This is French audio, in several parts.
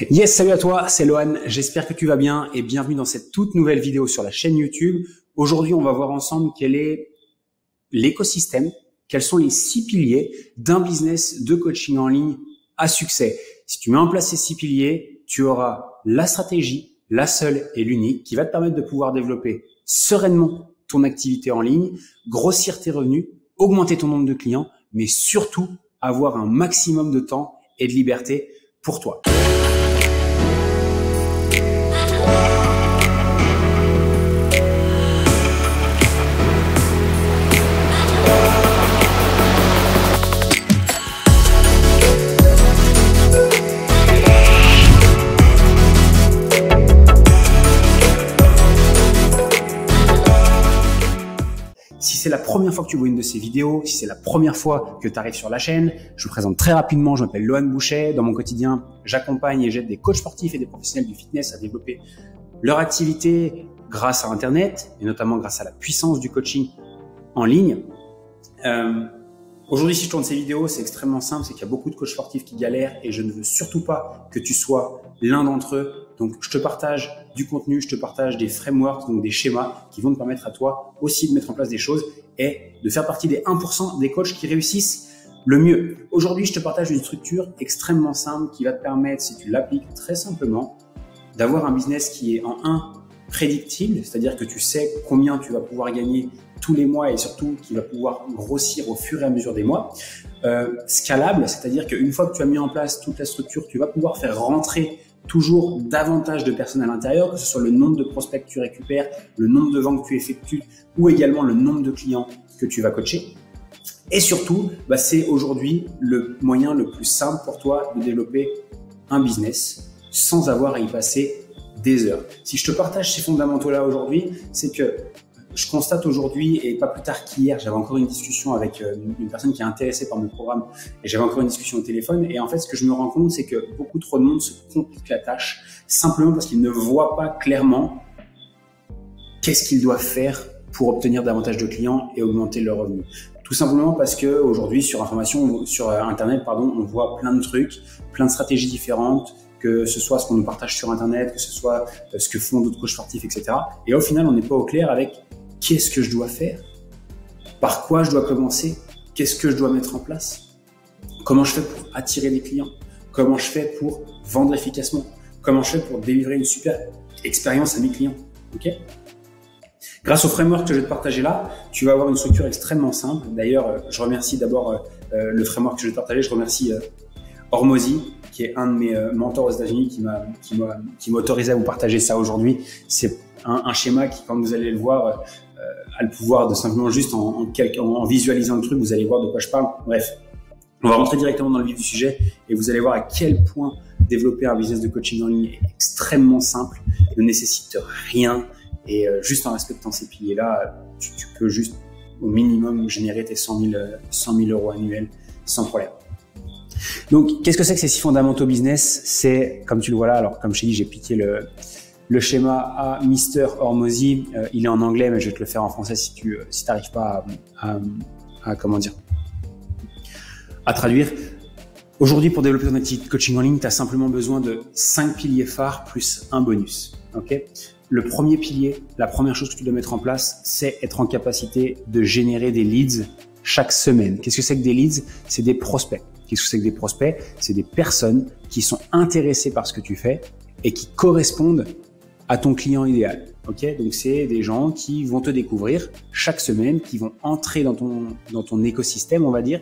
Yes, salut à toi, c'est Lohan, j'espère que tu vas bien et bienvenue dans cette toute nouvelle vidéo sur la chaîne YouTube. Aujourd'hui, on va voir ensemble quel est l'écosystème, quels sont les 6 piliers d'un business de coaching en ligne à succès. Si tu mets en place ces 6 piliers, tu auras la stratégie, la seule et l'unique qui va te permettre de pouvoir développer sereinement ton activité en ligne, grossir tes revenus, augmenter ton nombre de clients, mais surtout avoir un maximum de temps et de liberté pour toi. Si c'est la première fois que tu vois une de ces vidéos, si c'est la première fois que tu arrives sur la chaîne, je me présente très rapidement, je m'appelle Lohan Bouchet. Dans mon quotidien, j'accompagne et j'aide des coachs sportifs et des professionnels du fitness à développer leur activité grâce à Internet et notamment grâce à la puissance du coaching en ligne. Aujourd'hui, si je tourne ces vidéos, c'est extrêmement simple, c'est qu'il y a beaucoup de coachs sportifs qui galèrent et je ne veux surtout pas que tu sois l'un d'entre eux. Donc, je te partage du contenu, je te partage des frameworks, donc des schémas qui vont te permettre à toi aussi de mettre en place des choses et de faire partie des 1% des coachs qui réussissent le mieux. Aujourd'hui, je te partage une structure extrêmement simple qui va te permettre, si tu l'appliques très simplement, d'avoir un business qui est en 1 prédictible, c'est-à-dire que tu sais combien tu vas pouvoir gagner tous les mois et surtout qui va pouvoir grossir au fur et à mesure des mois. Scalable, c'est-à-dire qu'une fois que tu as mis en place toute la structure, tu vas pouvoir faire rentrer toujours davantage de personnes à l'intérieur, que ce soit le nombre de prospects que tu récupères, le nombre de ventes que tu effectues ou également le nombre de clients que tu vas coacher. Et surtout, c'est aujourd'hui le moyen le plus simple pour toi de développer un business sans avoir à y passer des heures. Si je te partage ces fondamentaux-là aujourd'hui, c'est que je constate aujourd'hui, et pas plus tard qu'hier, j'avais encore une discussion avec une personne qui est intéressée par mon programme et j'avais encore une discussion au téléphone. Et en fait, ce que je me rends compte, c'est que beaucoup trop de monde se complique la tâche simplement parce qu'il ne voit pas clairement qu'est-ce qu'il doit faire pour obtenir davantage de clients et augmenter leurs revenus. Tout simplement parce que aujourd'hui, sur Internet, on voit plein de trucs, plein de stratégies différentes, que ce soit ce qu'on nous partage sur Internet, que ce soit ce que font d'autres coachs sportifs, etc. Et au final, on n'est pas au clair avec qu'est-ce que je dois faire, par quoi je dois commencer, qu'est-ce que je dois mettre en place, comment je fais pour attirer des clients, comment je fais pour vendre efficacement, comment je fais pour délivrer une super expérience à mes clients. Okay ? Grâce au framework que je vais te partager là, tu vas avoir une structure extrêmement simple. D'ailleurs, je remercie d'abord le framework que je vais te partager. Je remercie Hormozy, qui est un de mes mentors aux États-Unis, qui m'a autorisé à vous partager ça aujourd'hui. C'est un schéma qui, quand vous allez le voir, a le pouvoir de simplement juste en visualisant le truc, vous allez voir de quoi je parle. Bref, on va rentrer directement dans le vif du sujet et vous allez voir à quel point développer un business de coaching en ligne est extrêmement simple, ne nécessite rien et juste en respectant ces piliers-là, tu peux juste au minimum générer tes 100 000 euros annuels sans problème. Donc, qu'est-ce que c'est que ces 6 fondamentaux business? C'est, comme tu le vois là, alors comme je t'ai dit, j'ai piqué le schéma à Mr. Hormozy. Il est en anglais, mais je vais te le faire en français si tu n'arrives pas à traduire. Aujourd'hui, pour développer ton activité de coaching en ligne, tu as simplement besoin de 5 piliers phares plus un bonus. Okay ? Le premier pilier, la première chose que tu dois mettre en place, c'est être en capacité de générer des leads chaque semaine. Qu'est-ce que c'est que des leads? C'est des prospects. Qu'est-ce que c'est que des prospects? C'est des personnes qui sont intéressées par ce que tu fais et qui correspondent à ton client idéal. Okay? Donc, c'est des gens qui vont te découvrir chaque semaine, qui vont entrer dans ton écosystème, on va dire,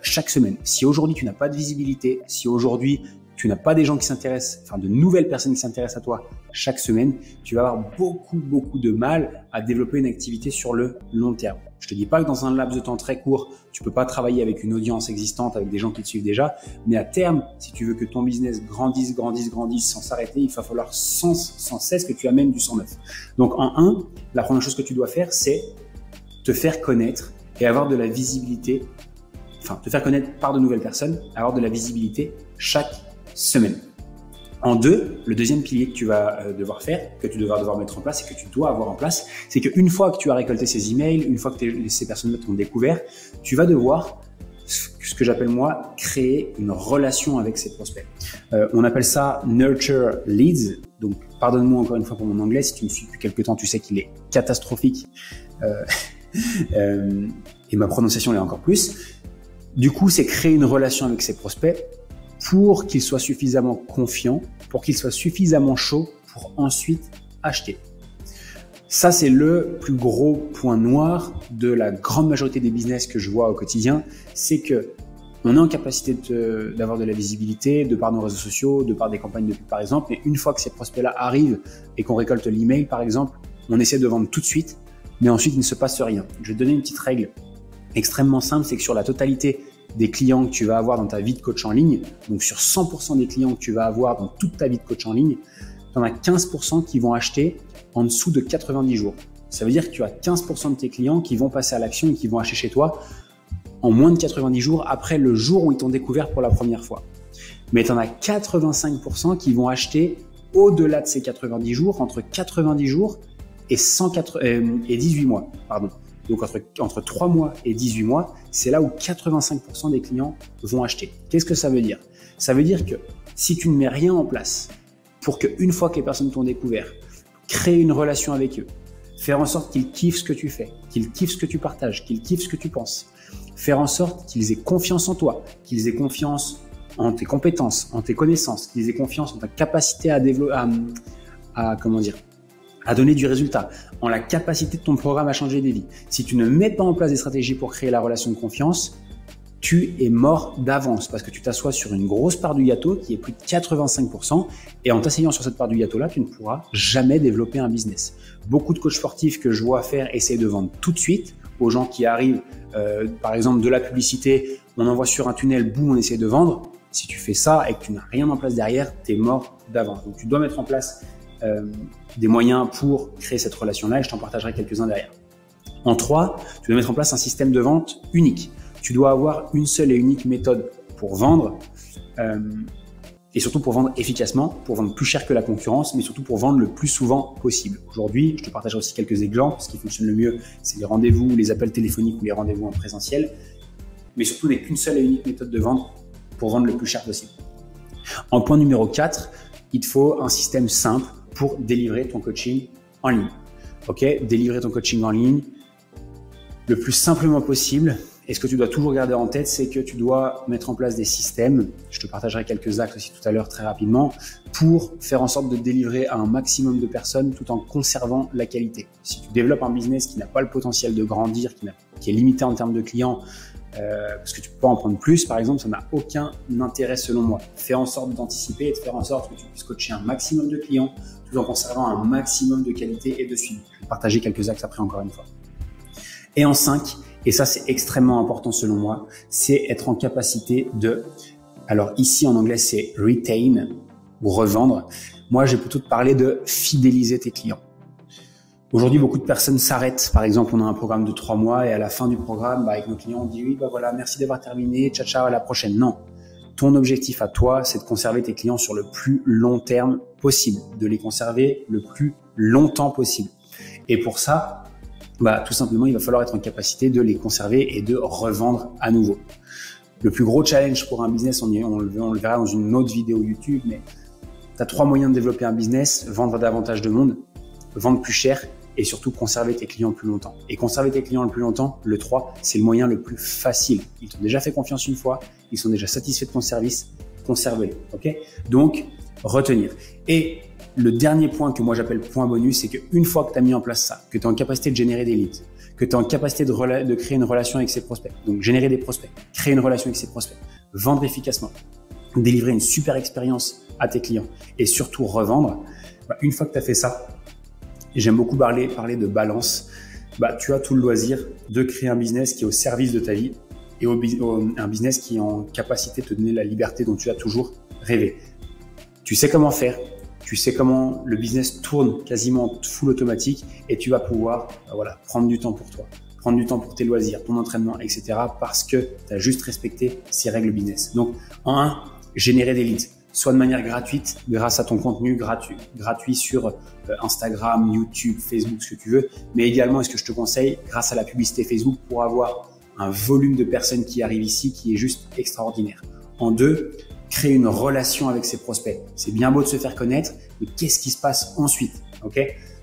chaque semaine. Si aujourd'hui, tu n'as pas de visibilité, si aujourd'hui, tu n'as pas des gens qui s'intéressent, de nouvelles personnes qui s'intéressent à toi chaque semaine, tu vas avoir beaucoup de mal à développer une activité sur le long terme. Je te dis pas que dans un laps de temps très court, tu peux pas travailler avec une audience existante, avec des gens qui te suivent déjà, mais à terme, si tu veux que ton business grandisse sans s'arrêter, il va falloir sans cesse que tu amènes du sang neuf. Donc en 1, la première chose que tu dois faire, c'est te faire connaître et avoir de la visibilité, te faire connaître par de nouvelles personnes, avoir de la visibilité chaque semaine. En 2, le deuxième pilier que tu vas devoir faire, que tu vas devoir mettre en place et que tu dois avoir en place, c'est qu'une fois que tu as récolté ces emails, une fois que ces personnes-là t'ont découvert, tu vas devoir ce que j'appelle moi créer une relation avec ses prospects. On appelle ça nurture leads. Donc, pardonne-moi encore une fois pour mon anglais. Si tu me suis depuis quelques temps, tu sais qu'il est catastrophique. Et ma prononciation l'est encore plus. Du coup, c'est créer une relation avec ses prospects pour qu'ils soient suffisamment confiants, pour qu'ils soient suffisamment chauds pour ensuite acheter. Ça, c'est le plus gros point noir de la grande majorité des business que je vois au quotidien. C'est que on est en capacité d'avoir de la visibilité de par nos réseaux sociaux, de par des campagnes de pub par exemple. Mais une fois que ces prospects-là arrivent et qu'on récolte l'email par exemple, on essaie de vendre tout de suite, mais ensuite il ne se passe rien. Je vais te donner une petite règle extrêmement simple, c'est que sur la totalité des clients que tu vas avoir dans ta vie de coach en ligne, donc sur 100% des clients que tu vas avoir dans toute ta vie de coach en ligne, tu en as 15% qui vont acheter en dessous de 90 jours. Ça veut dire que tu as 15% de tes clients qui vont passer à l'action et qui vont acheter chez toi en moins de 90 jours après le jour où ils t'ont découvert pour la première fois. Mais tu en as 85% qui vont acheter au-delà de ces 90 jours, entre 90 jours et 18 mois. Pardon. Donc entre 3 mois et 18 mois, c'est là où 85% des clients vont acheter. Qu'est-ce que ça veut dire? Ça veut dire que si tu ne mets rien en place pour qu'une fois que les personnes t'ont découvert, créer une relation avec eux, faire en sorte qu'ils kiffent ce que tu fais, qu'ils kiffent ce que tu partages, qu'ils kiffent ce que tu penses, faire en sorte qu'ils aient confiance en toi, qu'ils aient confiance en tes compétences, en tes connaissances, qu'ils aient confiance en ta capacité à développer, à donner du résultat, en la capacité de ton programme à changer des vies. Si tu ne mets pas en place des stratégies pour créer la relation de confiance, tu es mort d'avance parce que tu t'assois sur une grosse part du gâteau qui est plus de 85% et en t'asseyant sur cette part du gâteau-là, tu ne pourras jamais développer un business. Beaucoup de coachs sportifs que je vois faire essaient de vendre tout de suite aux gens qui arrivent, par exemple de la publicité, on envoie sur un tunnel, boum, on essaie de vendre. Si tu fais ça et que tu n'as rien en place derrière, tu es mort d'avance. Donc tu dois mettre en place des moyens pour créer cette relation-là et je t'en partagerai quelques-uns derrière. En 3, tu dois mettre en place un système de vente unique. Tu dois avoir une seule et unique méthode pour vendre et surtout pour vendre efficacement, pour vendre plus cher que la concurrence, mais surtout pour vendre le plus souvent possible. Aujourd'hui, je te partagerai aussi quelques exemples. Ce qui fonctionne le mieux, c'est les rendez-vous, les appels téléphoniques ou les rendez-vous en présentiel, mais surtout n'est qu'une seule et unique méthode de vente pour vendre le plus cher possible. En point numéro 4, il te faut un système simple pour délivrer ton coaching en ligne. Ok, délivrer ton coaching en ligne le plus simplement possible. Et ce que tu dois toujours garder en tête, c'est que tu dois mettre en place des systèmes. Je te partagerai quelques axes aussi tout à l'heure très rapidement pour faire en sorte de délivrer à un maximum de personnes tout en conservant la qualité. Si tu développes un business qui n'a pas le potentiel de grandir, qui est limité en termes de clients, parce que tu peux pas en prendre plus, par exemple, ça n'a aucun intérêt selon moi. Fais en sorte d'anticiper et de faire en sorte que tu puisses coacher un maximum de clients tout en conservant un maximum de qualité et de suivi. Je vais partager quelques axes après encore une fois. Et en 5, et ça c'est extrêmement important selon moi, c'est être en capacité de, alors ici en anglais c'est retain ou revendre. Moi j'ai plutôt te parler de fidéliser tes clients. Aujourd'hui, beaucoup de personnes s'arrêtent. Par exemple, on a un programme de 3 mois et à la fin du programme, avec nos clients, on dit oui, voilà, merci d'avoir terminé, ciao, ciao, à la prochaine. Non. Ton objectif à toi, c'est de conserver tes clients sur le plus long terme possible, de les conserver le plus longtemps possible. Et pour ça, tout simplement, il va falloir être en capacité de les conserver et de revendre à nouveau. Le plus gros challenge pour un business, on le verra dans une autre vidéo YouTube, mais tu as 3 moyens de développer un business: vendre à davantage de monde, vendre plus cher et surtout conserver tes clients le plus longtemps. Et conserver tes clients le plus longtemps, le 3, c'est le moyen le plus facile. Ils t'ont déjà fait confiance une fois, ils sont déjà satisfaits de ton service, conserve-les. Okay ? Donc, retenir. Et le dernier point que moi j'appelle point bonus, c'est qu'une fois que tu as mis en place ça, que tu es en capacité de générer des leads, que tu es en capacité de créer une relation avec ses prospects, donc générer des prospects, créer une relation avec ses prospects, vendre efficacement, délivrer une super expérience à tes clients et surtout revendre, une fois que tu as fait ça, et j'aime beaucoup parler de balance, tu as tout le loisir de créer un business qui est au service de ta vie et un business qui est en capacité de te donner la liberté dont tu as toujours rêvé. Tu sais comment faire, tu sais comment le business tourne quasiment full automatique et tu vas pouvoir prendre du temps pour toi, prendre du temps pour tes loisirs, ton entraînement, etc. parce que tu as juste respecté ces règles business. Donc, en 1, générer des leads, soit de manière gratuite grâce à ton contenu gratuit sur Instagram, YouTube, Facebook, ce que tu veux, mais également, est-ce que je te conseille, grâce à la publicité Facebook pour avoir un volume de personnes qui arrivent ici qui est juste extraordinaire. En 2, créer une relation avec ses prospects. C'est bien beau de se faire connaître, mais qu'est-ce qui se passe ensuite?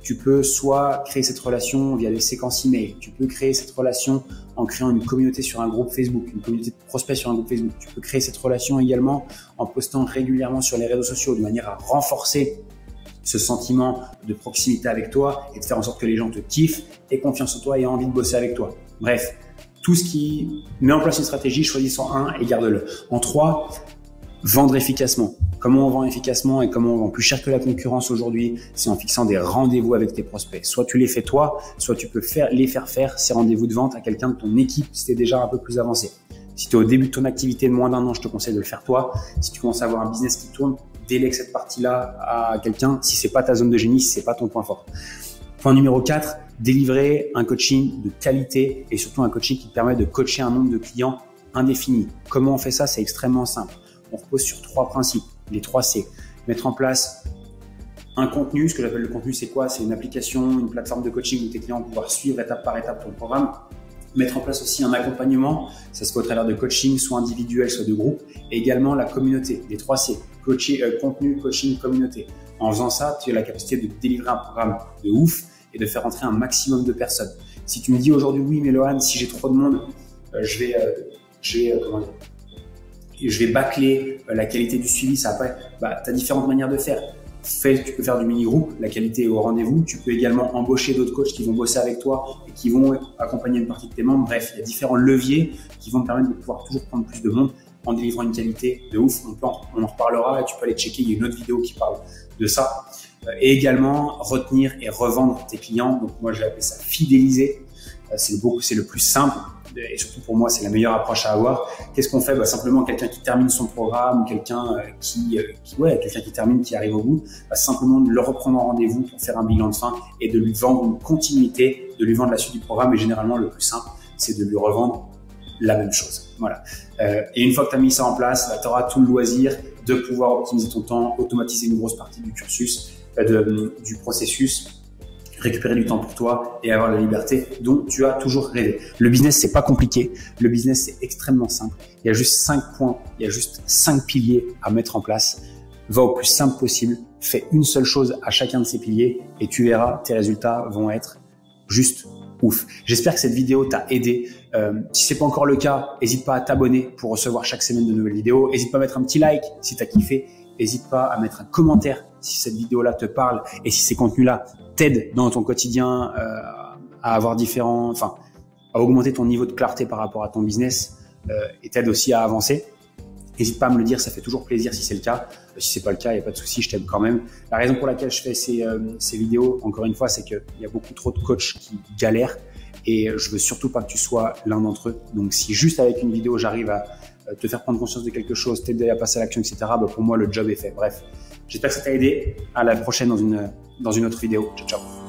Tu peux soit créer cette relation via des séquences email, tu peux créer cette relation en créant une communauté sur un groupe Facebook, une communauté de prospects sur un groupe Facebook. Tu peux créer cette relation également en postant régulièrement sur les réseaux sociaux de manière à renforcer ce sentiment de proximité avec toi et de faire en sorte que les gens te kiffent, aient confiance en toi et aient envie de bosser avec toi. Bref, tout ce qui met en place une stratégie, choisis-en un et garde-le. En 3, vendre efficacement. Comment on vend efficacement et comment on vend plus cher que la concurrence aujourd'hui? C'est en fixant des rendez-vous avec tes prospects. Soit tu les fais toi, soit tu peux les faire faire ces rendez-vous de vente à quelqu'un de ton équipe si tu es déjà un peu plus avancé. Si tu es au début de ton activité de moins d'1 an, je te conseille de le faire toi. Si tu commences à avoir un business qui tourne, délègue cette partie-là à quelqu'un si c'est pas ta zone de génie, si c'est pas ton point fort. Point numéro 4, délivrer un coaching de qualité et surtout un coaching qui te permet de coacher un nombre de clients indéfini. Comment on fait ça? C'est extrêmement simple. On repose sur 3 principes, les 3 C. Mettre en place un contenu. Ce que j'appelle le contenu, c'est quoi? C'est une application, une plateforme de coaching où tes clients vont pouvoir suivre étape par étape ton programme. Mettre en place aussi un accompagnement, ça se fait au travers de coaching, soit individuel, soit de groupe, et également la communauté, les 3 C, contenu, coaching, communauté. En faisant ça, tu as la capacité de délivrer un programme de ouf et de faire entrer un maximum de personnes. Si tu me dis aujourd'hui, oui, mais Lohan, si j'ai trop de monde, je vais bâcler la qualité du suivi, ça après, tu as différentes manières de faire. Tu peux faire du mini-groupe, la qualité est au rendez-vous. Tu peux également embaucher d'autres coachs qui vont bosser avec toi et qui vont accompagner une partie de tes membres. Bref, il y a différents leviers qui vont te permettre de pouvoir toujours prendre plus de monde en délivrant une qualité de ouf. On en reparlera et tu peux aller checker, il y a une autre vidéo qui parle de ça. Et également, retenir et revendre tes clients. Donc moi, j'ai appelé ça fidéliser. C'est le plus simple. Et surtout pour moi, c'est la meilleure approche à avoir. Qu'est-ce qu'on fait? Simplement quelqu'un qui termine son programme ou quelqu'un qui termine, qui arrive au bout, simplement le reprendre en rendez-vous pour faire un bilan de fin et de lui vendre une continuité, de lui vendre la suite du programme. Et généralement, le plus simple, c'est de lui revendre la même chose. Voilà. Et une fois que tu as mis ça en place, tu auras tout le loisir de pouvoir optimiser ton temps, automatiser une grosse partie du cursus, du processus, récupérer du temps pour toi et avoir la liberté dont tu as toujours rêvé. Le business, c'est pas compliqué. Le business, c'est extrêmement simple. Il y a juste 5 points, il y a juste 5 piliers à mettre en place. Va au plus simple possible. Fais une seule chose à chacun de ces piliers et tu verras, tes résultats vont être juste ouf. J'espère que cette vidéo t'a aidé. Si c'est pas encore le cas, n'hésite pas à t'abonner pour recevoir chaque semaine de nouvelles vidéos. N'hésite pas à mettre un petit like si tu as kiffé. N'hésite pas à mettre un commentaire si cette vidéo-là te parle et si ces contenus-là t'aident dans ton quotidien à avoir à augmenter ton niveau de clarté par rapport à ton business et t'aident aussi à avancer. N'hésite pas à me le dire, ça fait toujours plaisir si c'est le cas. Si c'est pas le cas, il n'y a pas de souci, je t'aide quand même. La raison pour laquelle je fais ces vidéos, encore une fois, c'est qu'il y a beaucoup trop de coachs qui galèrent et je veux surtout pas que tu sois l'un d'entre eux. Donc si juste avec une vidéo, j'arrive à te faire prendre conscience de quelque chose, t'aider à passer à l'action, etc., pour moi, le job est fait. Bref, j'espère que ça t'a aidé. À la prochaine dans une autre vidéo. Ciao, ciao.